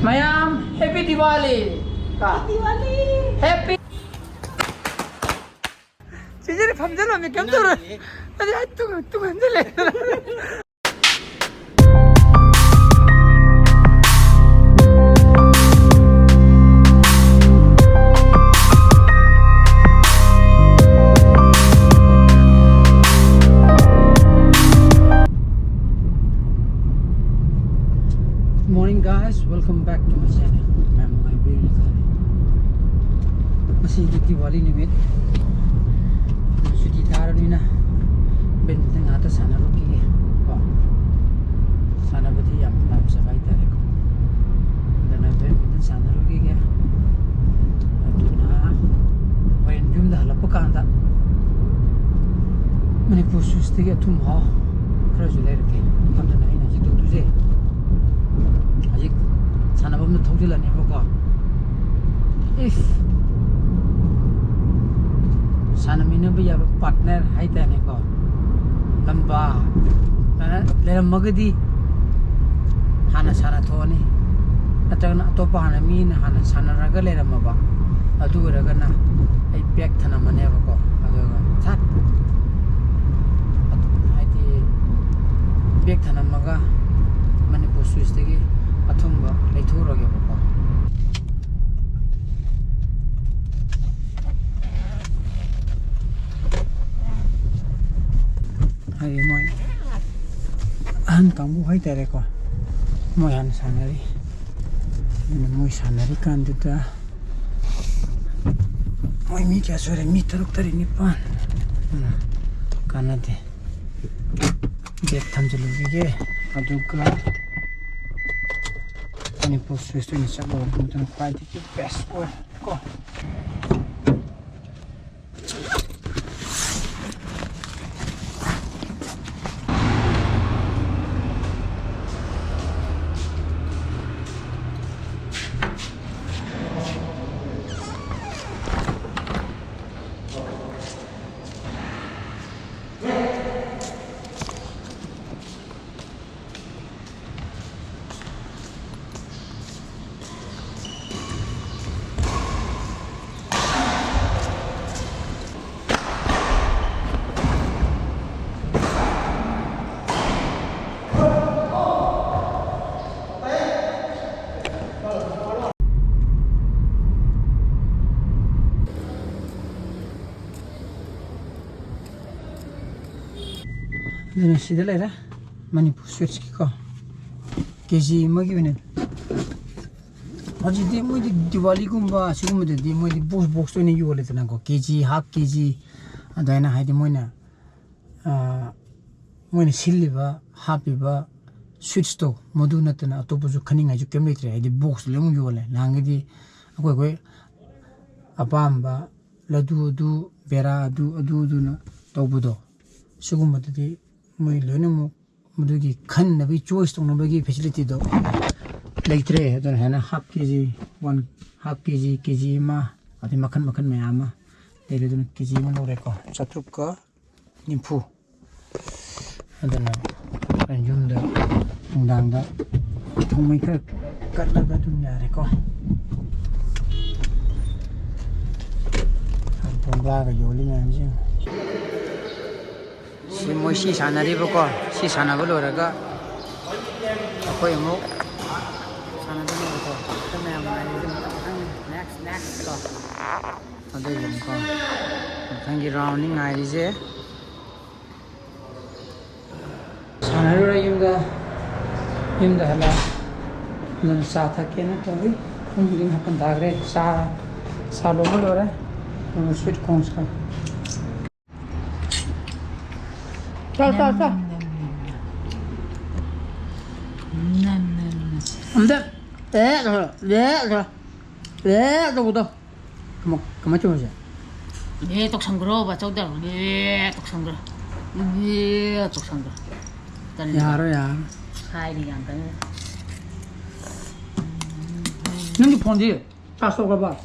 मयाम happy Diwali का Diwali happy 진짜로 밤새면 깜짝으로 아니 뚜껑 흔들래 Morning guys, welcome back to my channel. My beauty masih di Diwali nimit. Sudah taruh ni na. Benteng atas sana ruki ke. Oh, sana berarti yang nam sabai tarik. Dan benteng sana ruki ke. Aduh na, wain jum dah lapuk anda. Mani pusus tiga tum ha. Kerajaan lagi. Anda na ini jadi tu je. 아직 산업업도 통제를 안 해보고 산업인은 bây giờ partner hay tên này có làm ba làm mà cái gì hana sana thôi này atau na to pa hana min hana sana raga le ram ba adu raga na ai pek thana mane ba ko adu chat ai ti pek thana maga Manipur Swiss tegi athumba leithurage bako hai moi an kambu hai tare ko moi an sanari moi sanari kan duta moi mi kya sore mi taruk tari nipan kanate get thamjulu ge aduga Manipur Swiss ini coba untuk quality the best way. Go. Ini sudah lah, Manipur Swiss kiko, keji magi bener. Aji dia mau di Diwali kumba, sih kumba dia mau di box tu ni jual itu nangko keji, half keji, ada yang hai dia mau ni silver, half iba, Swiss tu, madu nanti na atau pujuk kening aja kemlet reh, di box lemu jual le, nangge di aku apa amba, ladu adu, bera adu na, tahu bodoh, sih kumba tadi मैं लेने मु मुझे खन नबी choice तो नबी facility दो लेक्ट्रे तो है ना हाफ केजी मा अति मखन में आमा ले तो केजी में लोरे को सत्रुप का निम्फू अदना रंजुम दा उंडांग दा थोमै का कटला दा दुनिया रे को हम पंबला का योली में हमसे si moi si sana ri bako si sana bolo raga akoi mo sana dini bako kame amai next ko ade yum ko thangi rounding ai ri je sana ro yum da hala nan sa tha ke na to ri hum ring hapan dagre sa lo mo lo re sweet corns ka 자. 안 돼. 네, 저거다. 그만 좀 하자. 네, 똑상그러 봐. 저기다. 네, 똑상그러. 네, 똑상그러. 야로야. 하이리 안 되네. 능지 폰지. 다 쏘가 봐.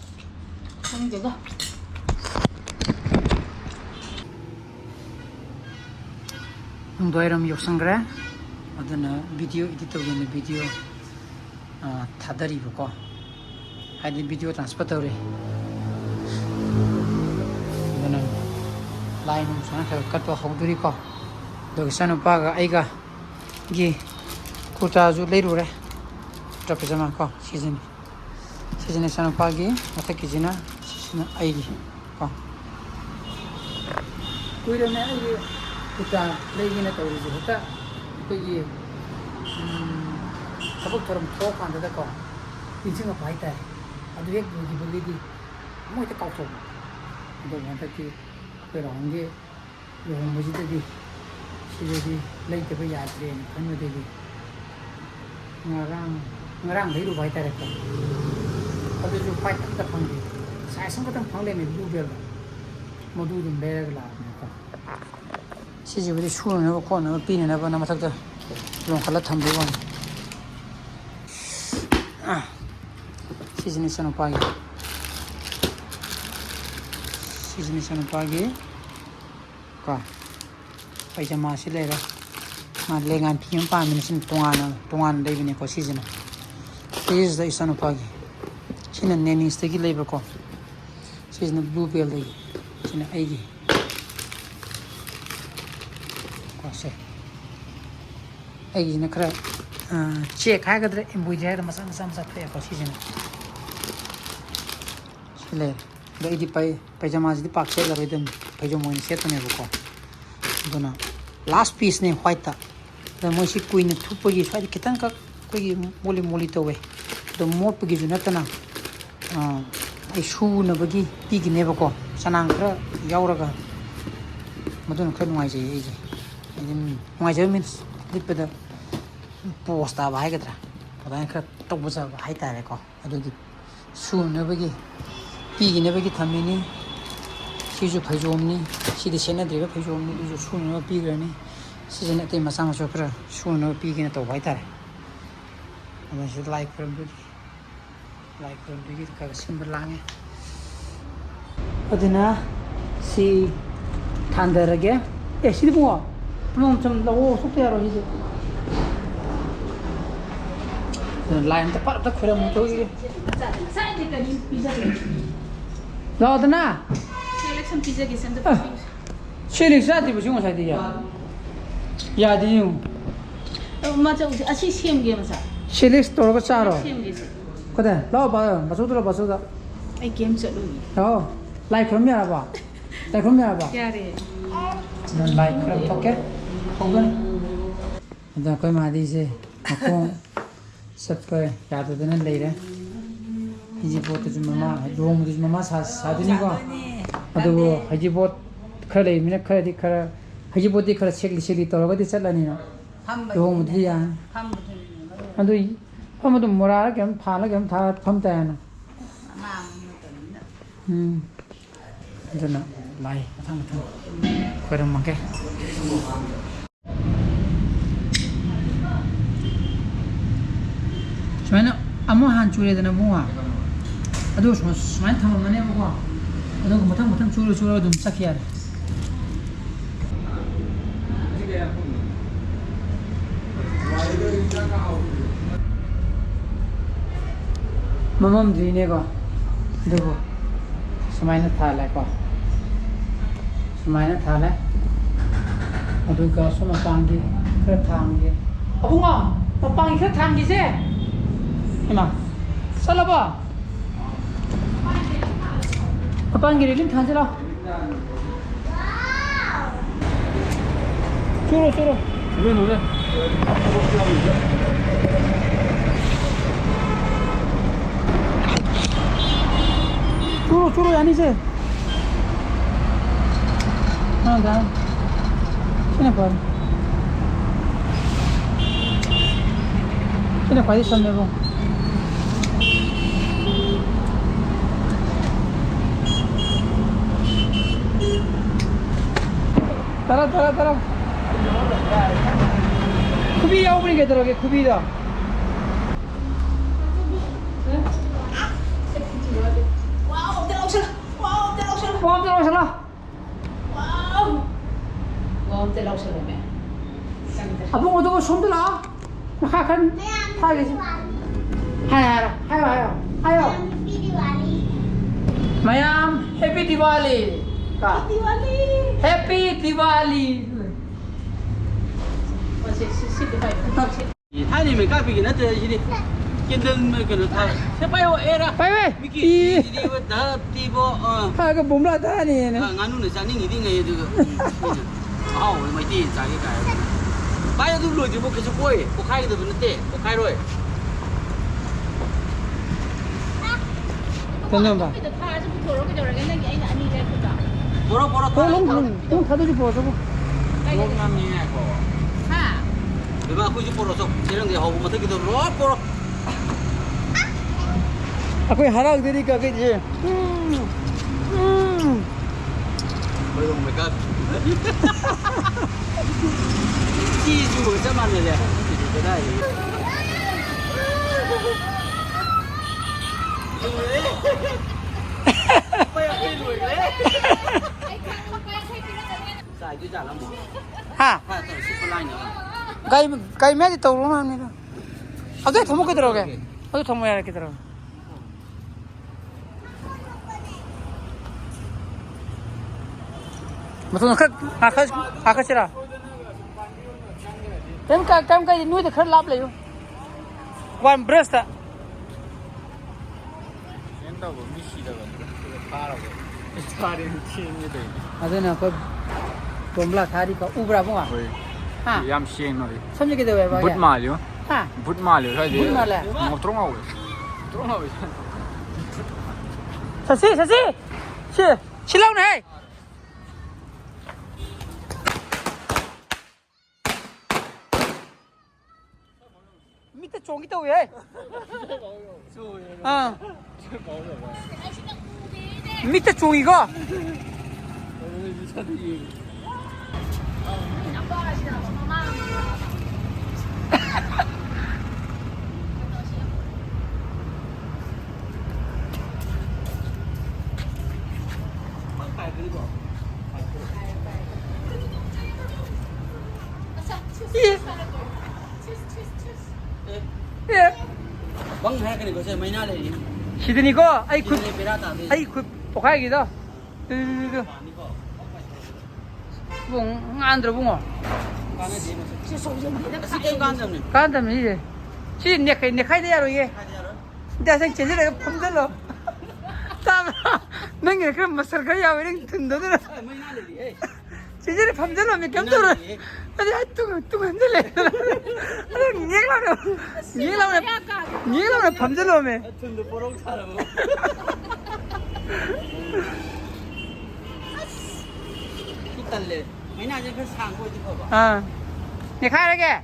형제가 Ang doiram yok sangra, adana video edit tawin video थादरीबको हाइदि video transfer तौरे दना line सन कटवा हौदुरी को दो सनुपागा आइगा गी कुर्ता जो लेरुरे पजामा को सीजन सनुपागी मथकिजिना सीजन आइगी को कुइरने आइगी कुर्ता लेगिना तौरिजे हता कोइगी थबक थरम थोक कांदा को इंजिंग अप हाइता अदु एक बुगी बुगी मोइते काउथो अदु मथकि पेरोंगे यो मुजिदगी सिजेदी लेइते याद्रे खनमदेगी ngarang hiru bai tare ko adu ju pai ta phangdi sai sang ka phangle me blue bell modu dum bag la ko si ji bari shu na ko na pi na ba na mathak ta long khala tham bi wan si ji ni sanu pagi ka pajama si le ra ma lengan phim pa min sin tongan dei bine ko season is the isanu pagi china neni stegi labor ko season blue bell dei china aigi ko se aigi na kra check ha gadre embroidery masa pe ko season sile dei di pajama di pak se la redem pajama ni set ne ko dona last piece ne white ta the moisi queen thupagi swai kitan ka koi moli to we the more pagi junatana ai shu na bagi pigi ne bako sanang kra yauraga madun kra ngai je ai je ngai je means dipada posta bai gadra adan kra tobusa bai ta re ko adu di shu na bagi pigi ne bagi thamini siju phajomni sidi sena driga phajomni ju shu na pigi ni season at ma sama chokra shun no pi gina to bai tare ama shi like from the ka symbol lange adina si thandarage e si bo plum cham lawo so te ro hi line ta par ta khura mo to sai de ka pizza la adina selection pizza ke send the selection ti bu jung sai de ya di yu ma cha achi sem ge ma sa Felix toro ko charo sem ge ko da lo ba basu da ai game cha lu lo like from ya ba ya re dan like from okay hogan da ko ma di se ko sab ko ya da na le re ji bot ju mama do mu ju mama sa di ni ko adu haji bot khale mi na khare di khara haji bot di khara chekli toro ga di chalani no do mu di ya adu ꯐꯝ ꯑꯗꯨꯝ ꯃꯣꯔꯥꯔ ꯀꯩꯝ ꯊꯥꯜꯂ ꯀꯩꯝ ꯊꯥꯔ ꯐꯝ ꯇꯥꯏꯅ ꯑꯗꯨꯅ ꯂꯥꯏ ꯃꯊꯪ ꯈꯣꯏꯔꯝꯃꯒꯦ ꯁꯨꯃꯥꯏꯅ ꯑꯃ ꯍꯥꯟ ꯆꯨꯔꯦꯗꯅ ꯕꯨꯡꯉꯣ ꯑꯗꯨ ꯁꯨꯃꯥꯏꯅ ꯊꯝꯃꯝꯃꯅꯦꯕꯀꯣ ꯑꯗꯨꯒ ꯃꯊꯪ ꯆꯨꯔ ꯑꯗꯨꯝ ꯆꯠꯈꯤ ꯌꯥꯔꯦ mamamdrinego dugo sumaina thale ko sumaina thale aduga suma pangi khara thangi abunga pangi khara thangi se ima salaba pangi rilin thanjala churo 왜 चुरो यानी से हाँ गा किन पर किन पाई समय वो तरह खुबी आओ अपनी कहते रहोगे खुबी दा Wow, te lau salah. Wow, te lau salah me. Apa mau tu kau som tu lah? Nak kan? Thai ke? 하요. 마얌 해피 디발리. 해피 디발리. 他你们干比那这些现在那个他先拜我哎啦， ไปเว้ย 米 อี 基你我他第一波 พากับผมละท่านี่นะ 俺弄的啥你一定哎这个，好我没地咋个改？拜都路就不可是贵，不开的不能得，不开rồi。 잠깐만 봐. 보러 보러 어, 롱 다들 보러 저거. 롱남이 거. 내가 그지 보러서 저런 게 하고 뭐 되기도 보러. 아, 거기 하라 그러니까 그지. 그래도 뭐가 기주 얼마나 돼? 그다 하. 가이 매지 또 오르나. 어디 더 먹게 들어오게. 어디 더 먹어야 이렇게 들어. 무슨 아카시라. 깜깜까지 누이도 큰 랍래요. 원 브레스트. 아드나 그 봄라 다리가 우브라 봉아. 하. Yam xiên rồi. 섬유기도 왜 봐. Bút mà liu. 하. Bút mà liu thôi gì. Bút mà lẹ. Một trống ngầu. Trống ngầu. 사시. 신랑 네. 밑에 종이 또 왜? 밑에 종이가. 예. Băng hai cái này có chơi mấy năm này? 시드니까 아이 그 Cái pirata đi. 아이 그 복하기다. 그 붕안 들어 붕어. Cái gan rồi này. 간다면 이제 시 내카이 돼야로 이게. 내생 제대로 pom들로. 땀 능이 그럼 맛살가야 왜 든더더라. Mấy năm này đi. 제대로 pom들로 몇 겸들어. 아니 뚱 흔들래. 얘라면 밤들로 오면. Thằng được bố sao rồi? Cái tần lệ. Mấy năm trên cái sàng của chị không? 아, 내 가야게.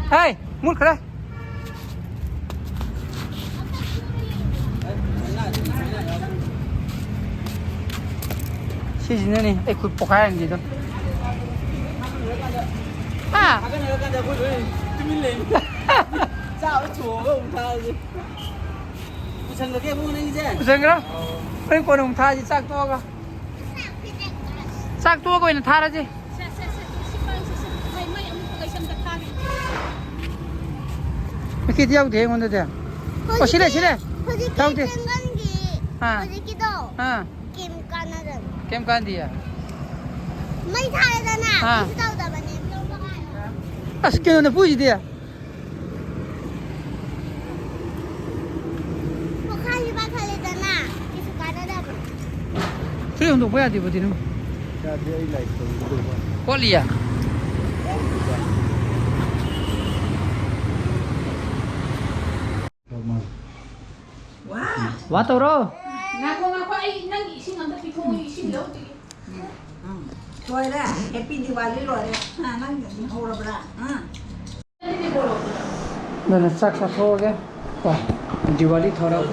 하이, 물 그래. 시즌이 에 그 복하는 게도. 아, Cái này cái này cái mình lên. Sao nó chùa với ông ta gì? Chẳng được cái mua này chứ? 무슨 그럼? 그럼 거는 다지 싹 도와가. 싹 도와고 있는 다라지. 이렇게 디하고 대응한다 돼. 싫어. Tao đi. À. 아, Kim can nó đừng. 겜 간디야. Mấy thay ra nè. À. Cái đâu tao bà ném đâu có ai hả? 아, 스케는 보이지 돼야. Một khai thì ba khai lên ra nè. Cái sự cái đó đừng. 그래 운동 뭐야 돼 버디는. 꼴리야. 왔더러. Ngako ay nang ising ang tapi ko ising daw ti. Thôi ra, happy Diwali rồi đấy. À, nó nhận hồ rồi ra. À. 너는 싹싹 소게. 와, 디왈리 털어.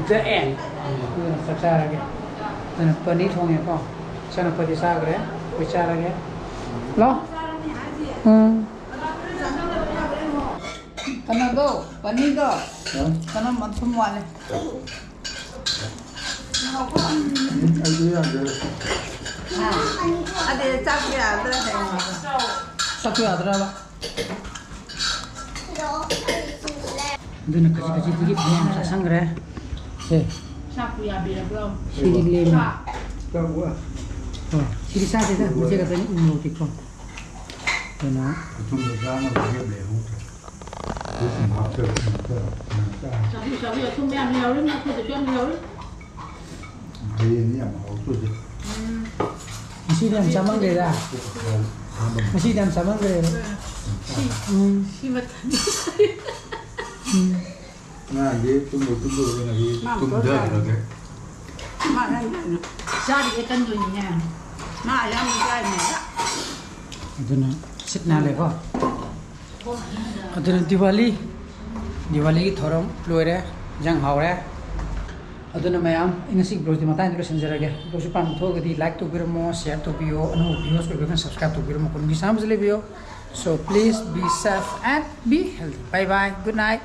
The end. 너는 싹싹하게. 너는 paneer होंगे को. 저는 पनीर 사 그래. विचार하게. लो. Kana do, panig do. Kana mathum wale. Ade chak ya adra hai. 싹도 야더라 봐. ꯑꯗꯨꯅ ꯈꯖꯤꯛ ꯐꯅꯌꯥꯝ ꯆꯥꯁꯟꯈ꯭ꯔꯦ ꯁꯦ ꯆꯥꯛꯄꯨ ꯌꯥꯕꯤꯔꯕ꯭ꯔꯣ ꯁꯤꯗꯤ ꯂꯦꯝꯃꯦ ꯁꯤꯗꯤ ꯆꯥꯗꯦꯗ ꯃꯆꯦ ꯈꯛꯇꯅꯤ ꯎꯃꯣꯔꯣꯛꯇꯤꯀꯣ ꯑꯗꯨꯅ ꯆꯥꯕꯤꯌꯨ ꯊꯨꯝ ꯌꯥꯝ ꯌꯥꯎꯔꯤ ꯑꯩꯈꯣꯏꯗꯁꯨ ꯌꯥꯝ ꯌꯥꯎꯔꯤ ꯉꯁꯤꯗꯤ ꯌꯥꯝ ꯆꯥꯃꯟꯈ꯭ꯔꯦꯗ ꯉꯁꯤꯗꯤ ꯌꯥꯝ ꯆꯥꯃꯟꯈ꯭ꯔꯦꯕ ꯁꯤ ꯃꯊꯟ 마 난 ꯆꯥꯔꯤꯒꯦ ꯀꯟꯗꯣꯏꯅꯤꯅꯦ 마 양 짜이네. ꯑꯗꯨꯅ ꯁꯤꯠ ꯅꯥꯜꯂꯦꯀꯣ ꯑꯗꯨꯅ ꯗꯤꯋꯥꯂꯤꯒꯤ ꯊꯧꯔꯝ ꯂꯣꯏꯔꯦ ꯏꯟꯖꯥꯡ ꯍꯥꯎꯔꯦ ꯑꯗꯨꯅ ꯃꯌꯥꯝ ꯑꯩ ꯉꯁꯤ ꯕ꯭ꯂꯣꯒꯤ ꯃꯇꯥꯡꯗ ꯂꯣꯏꯁꯤꯟꯖꯔꯒꯦ ꯕ꯭ꯂꯣꯒꯁꯨ ꯄꯥꯝꯕ ꯊꯣꯛꯑꯒꯗꯤ ꯂꯥꯏꯛ ꯇꯧꯕꯤꯔꯝꯃꯣ ꯁꯤꯌꯔ ꯇꯧꯕꯤꯌꯣ ꯑꯅꯧꯕ ꯚꯤডিꯑꯣꯁ ꯑꯣꯏꯕꯒꯅ ꯁꯕꯁꯀ꯭ꯔꯥꯏꯕ ꯇꯧꯕꯤꯔꯝꯃꯣ ꯀꯨꯟꯒꯤ ꯁꯥꯡꯕꯁꯨ ꯂꯩꯕꯤꯌꯣ so please be safe and be healthy bye bye good night